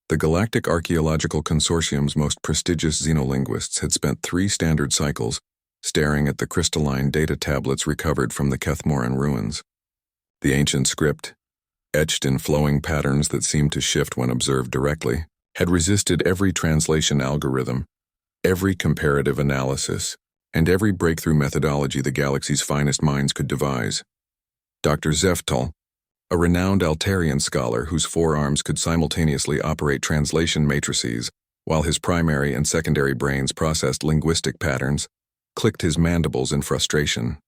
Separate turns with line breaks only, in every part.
The Galactic Archaeological Consortium's most prestigious xenolinguists had spent 3 standard cycles staring at the crystalline data tablets recovered from the Kethmoran ruins. The ancient script, etched in flowing patterns that seemed to shift when observed directly, had resisted every translation algorithm, every comparative analysis, and every breakthrough methodology the galaxy's finest minds could devise. Dr. Zeftal, a renowned Altarian scholar whose forearms could simultaneously operate translation matrices while his primary and secondary brains processed linguistic patterns, clicked his mandibles in frustration.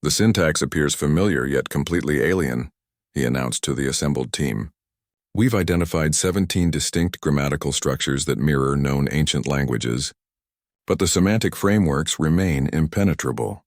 "The syntax appears familiar yet completely alien," he announced to the assembled team. "We've identified 17 distinct grammatical structures that mirror known ancient languages, but the semantic frameworks remain impenetrable."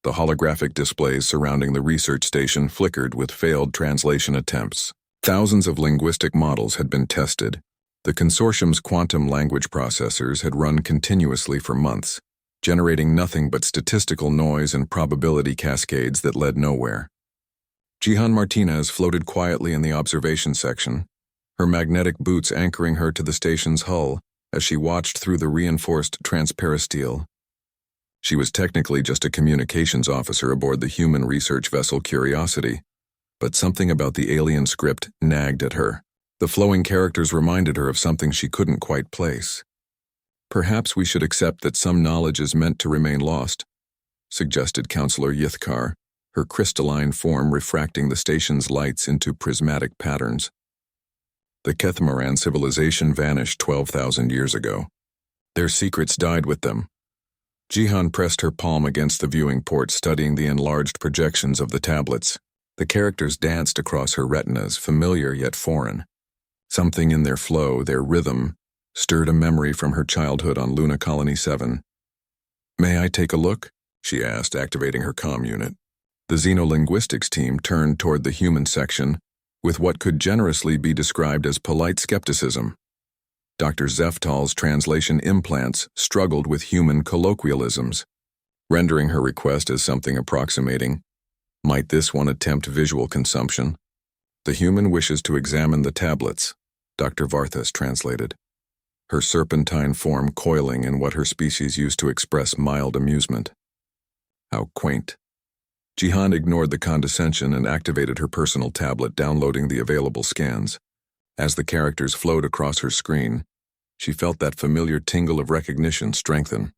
The holographic displays surrounding the research station flickered with failed translation attempts. Thousands of linguistic models had been tested. The consortium's quantum language processors had run continuously for months, generating nothing but statistical noise and probability cascades that led nowhere. Jihan Martinez floated quietly in the observation section, her magnetic boots anchoring her to the station's hull as she watched through the reinforced transperistyle. She was technically just a communications officer aboard the human research vessel Curiosity, but something about the alien script nagged at her. The flowing characters reminded her of something she couldn't quite place. "Perhaps we should accept that some knowledge is meant to remain lost," suggested Counselor Yithkar, her crystalline form refracting the station's lights into prismatic patterns. The Kethmoran civilization vanished 12,000 years ago. Their secrets died with them. Jihan pressed her palm against the viewing port, studying the enlarged projections of the tablets. The characters danced across her retinas, familiar yet foreign. Something in their flow, their rhythm, stirred a memory from her childhood on Luna Colony 7. "May I take a look?" she asked, activating her comm unit. The xenolinguistics team turned toward the human section with what could generously be described as polite skepticism. Dr. Zeftal's translation implants struggled with human colloquialisms, rendering her request as something approximating, "Might this one attempt visual consumption?" "The human wishes to examine the tablets," Dr. Varthas translated, her serpentine form coiling in what her species used to express mild amusement. How quaint. Jihan ignored the condescension and activated her personal tablet, downloading the available scans. As the characters flowed across her screen, she felt that familiar tingle of recognition strengthen.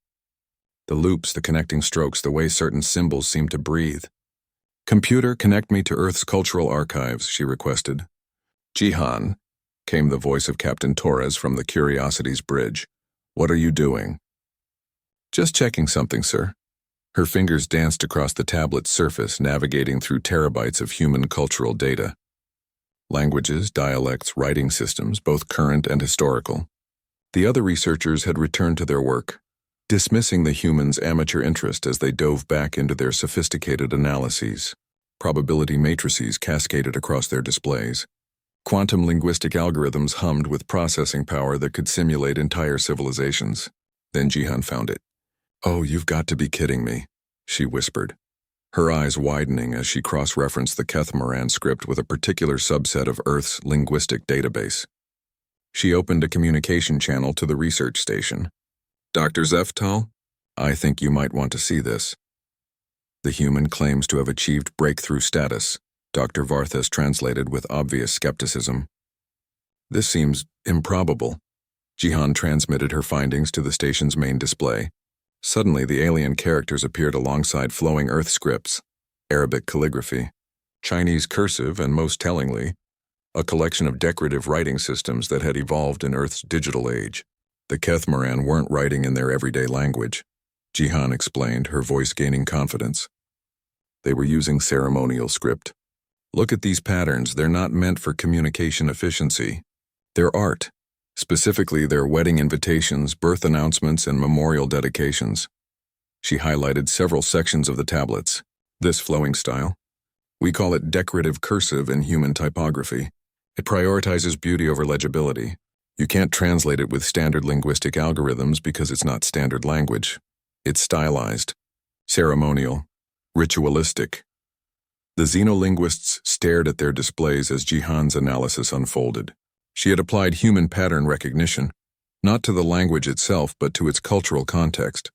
The loops, the connecting strokes, the way certain symbols seemed to breathe. "Computer, connect me to Earth's cultural archives," she requested. "Jihan," came the voice of Captain Torres from the Curiosity's bridge. "What are you doing?" "Just checking something, sir." Her fingers danced across the tablet's surface, navigating through terabytes of human cultural data. Languages, dialects, writing systems, both current and historical. The other researchers had returned to their work, dismissing the humans' amateur interest as they dove back into their sophisticated analyses. Probability matrices cascaded across their displays. Quantum linguistic algorithms hummed with processing power that could simulate entire civilizations. Then Jihan found it. "Oh, you've got to be kidding me," she whispered, her eyes widening as she cross-referenced the Kethmoran script with a particular subset of Earth's linguistic database. She opened a communication channel to the research station. "Dr. Zeftal, I think you might want to see this." "The human claims to have achieved breakthrough status," Dr. Varthas translated with obvious skepticism. "This seems improbable." Jihan transmitted her findings to the station's main display. Suddenly, the alien characters appeared alongside flowing Earth scripts, Arabic calligraphy, Chinese cursive, and most tellingly, a collection of decorative writing systems that had evolved in Earth's digital age. The Kethmoran weren't writing in their everyday language, Jihan explained, her voice gaining confidence. They were using ceremonial script. "Look at these patterns. They're not meant for communication efficiency. They're art. Specifically, their wedding invitations, birth announcements, and memorial dedications." She highlighted several sections of the tablets. "This flowing style. We call it decorative cursive in human typography. It prioritizes beauty over legibility. You can't translate it with standard linguistic algorithms because it's not standard language. It's stylized, ceremonial, ritualistic." The xenolinguists stared at their displays as Jihan's analysis unfolded. She had applied human pattern recognition, not to the language itself but to its cultural context.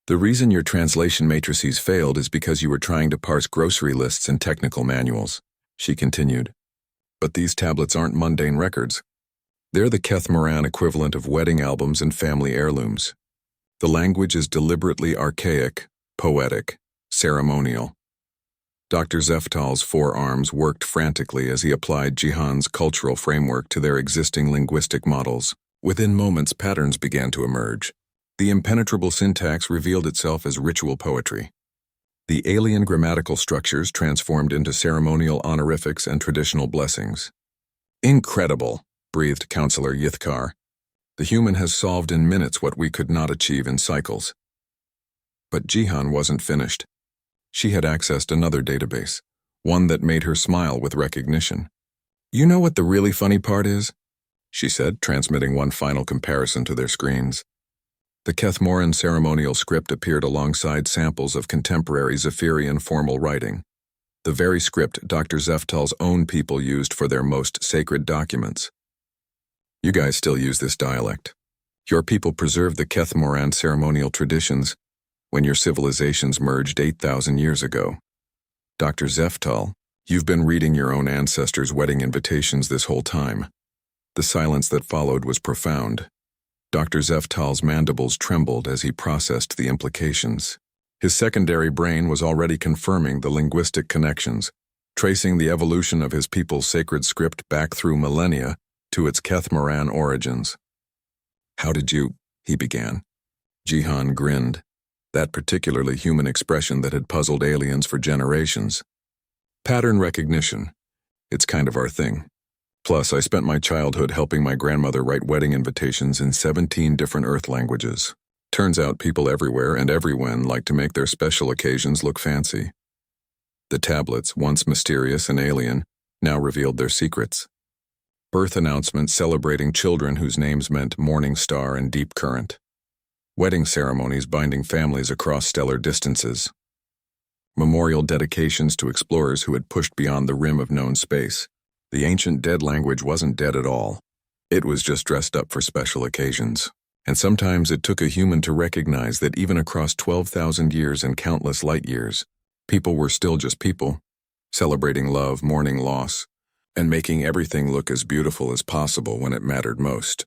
The reason your translation matrices failed is because you were trying to parse grocery lists and technical manuals, she continued. But these tablets aren't mundane records. They're the Keth-Moran equivalent of wedding albums and family heirlooms. The language is deliberately archaic, poetic, ceremonial. Dr. Zeftal's forearms worked frantically as he applied Jihan's cultural framework to their existing linguistic models. Within moments, patterns began to emerge. The impenetrable syntax revealed itself as ritual poetry. The alien grammatical structures transformed into ceremonial honorifics and traditional blessings. Incredible, breathed Counselor Yithkar. The human has solved in minutes what we could not achieve in cycles. But Jihan wasn't finished. She had accessed another database, one that made her smile with recognition. You know what the really funny part is? She said, transmitting one final comparison to their screens. The Keth-Moran ceremonial script appeared alongside samples of contemporary Deciphering formal writing, the very script Dr. Zeftal's own people used for their most sacred documents. You guys still use this dialect. Your people preserved the Keth-Moran ceremonial traditions when your civilizations merged 8,000 years ago. Dr. Zeftal, you've been reading your own ancestors' wedding invitations this whole time. The silence that followed was profound. Dr. Zeftal's mandibles trembled as he processed the implications. His secondary brain was already confirming the linguistic connections, tracing the evolution of his people's sacred script back through millennia to its Keth-Moran origins. How did you, he began. Jihan grinned, that particularly human expression that had puzzled aliens for generations. Pattern recognition. It's kind of our thing. Plus, I spent my childhood helping my grandmother write wedding invitations in 17 different Earth languages. Turns out people everywhere and everywhen like to make their special occasions look fancy. The tablets, once mysterious and alien, now revealed their secrets. Birth announcements celebrating children whose names meant morning star and deep current. Wedding ceremonies binding families across stellar distances. Memorial dedications to explorers who had pushed beyond the rim of known space. The ancient dead language wasn't dead at all. It was just dressed up for special occasions. And sometimes it took a human to recognize that even across 12,000 years and countless light years, people were still just people, celebrating love, mourning loss, and making everything look as beautiful as possible when it mattered most.